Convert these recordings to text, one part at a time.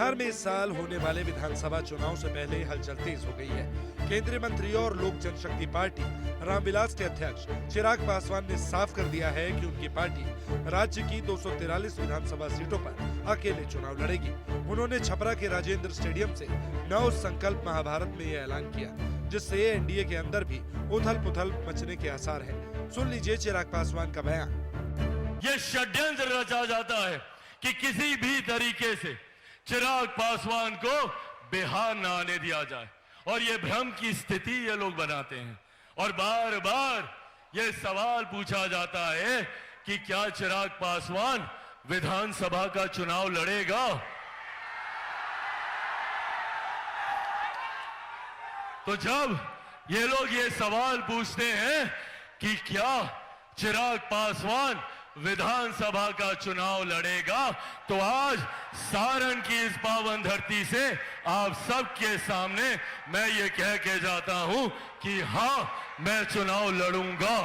बिहार में इस साल होने वाले विधानसभा चुनाव से पहले हलचल तेज हो गई है। केंद्रीय मंत्री और लोक जनशक्ति पार्टी रामविलास के अध्यक्ष चिराग पासवान ने साफ कर दिया है कि उनकी पार्टी राज्य की 243 विधानसभा सीटों पर अकेले चुनाव लड़ेगी। उन्होंने छपरा के राजेंद्र स्टेडियम से नव संकल्प महाभारत में यह ऐलान किया, जिससे एनडीए के अंदर भी उथल पुथल मचने के आसार है। सुन लीजिए चिराग पासवान का बयान। ये षड्यंत्र रचा जाता है कि किसी भी तरीके से चिराग पासवान को बिहार न आने दिया जाए, और ये भ्रम की स्थिति ये लोग बनाते हैं। और बार बार ये सवाल पूछा जाता है कि क्या चिराग पासवान विधानसभा का चुनाव लड़ेगा। तो जब ये लोग ये सवाल पूछते हैं कि क्या चिराग पासवान विधानसभा का चुनाव लड़ेगा, तो आज सारण की इस पावन धरती से आप सबके सामने मैं ये कह के जाता हूं कि हां, मैं चुनाव लड़ूंगा।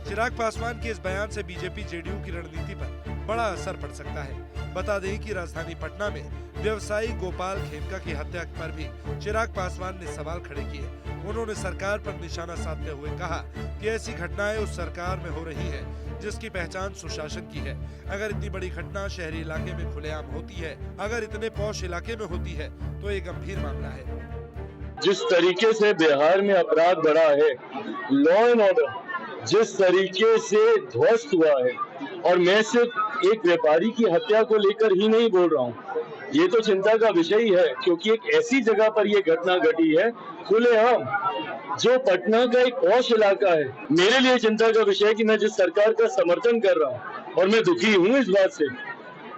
चिराग पासवान के इस बयान से बीजेपी जेडीयू की रणनीति पर बड़ा असर पड़ सकता है। बता दें कि राजधानी पटना में व्यवसायी गोपाल खेमका की हत्या पर भी चिराग पासवान ने सवाल खड़े किए। उन्होंने सरकार पर निशाना साधते हुए कहा कि ऐसी घटनाएं उस सरकार में हो रही है जिसकी पहचान सुशासन की है। अगर इतनी बड़ी घटना शहरी इलाके में खुलेआम होती है, अगर इतने पौष इलाके में होती है, तो ये गंभीर मामला है। जिस तरीके से बिहार में अपराध बढ़ा है, लॉ एंड ऑर्डर जिस तरीके से ध्वस्त हुआ है, और मैं सिर्फ एक व्यापारी की हत्या को लेकर ही नहीं बोल रहा हूँ, ये तो चिंता का विषय ही है, क्योंकि एक ऐसी जगह पर ये घटना घटी है खुलेआम, जो पटना का एक पौष इलाका है। मेरे लिए चिंता का विषय है कि मैं जिस सरकार का समर्थन कर रहा हूँ, और मैं दुखी हूँ इस बात से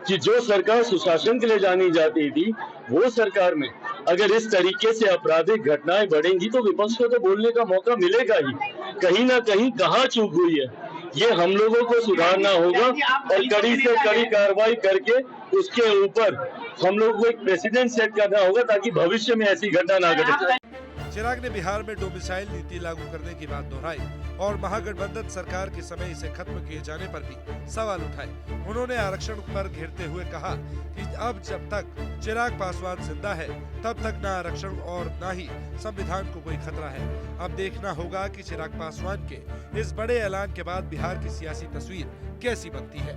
कि जो सरकार सुशासन के लिए जानी जाती थी, वो सरकार में अगर इस तरीके से आपराधिक घटनाएं बढ़ेंगी तो विपक्ष को तो बोलने का मौका मिलेगा ही। कहीं ना कहीं कहाँ चूक हुई है, ये हम लोगों को सुधारना होगा, और कड़ी से कड़ी कार्रवाई करके उसके ऊपर हम लोग को एक प्रेसिडेंट सेट करना होगा, ताकि भविष्य में ऐसी घटना ना घटे। चिराग ने बिहार में डोमिसाइल नीति लागू करने की बात दोहराई और महागठबंधन सरकार के समय इसे खत्म किए जाने पर भी सवाल उठाए। उन्होंने आरक्षण पर घेरते हुए कहा कि अब जब तक चिराग पासवान जिंदा है, तब तक न आरक्षण और न ही संविधान को कोई खतरा है। अब देखना होगा कि चिराग पासवान के इस बड़े ऐलान के बाद बिहार की सियासी तस्वीर कैसी बनती है।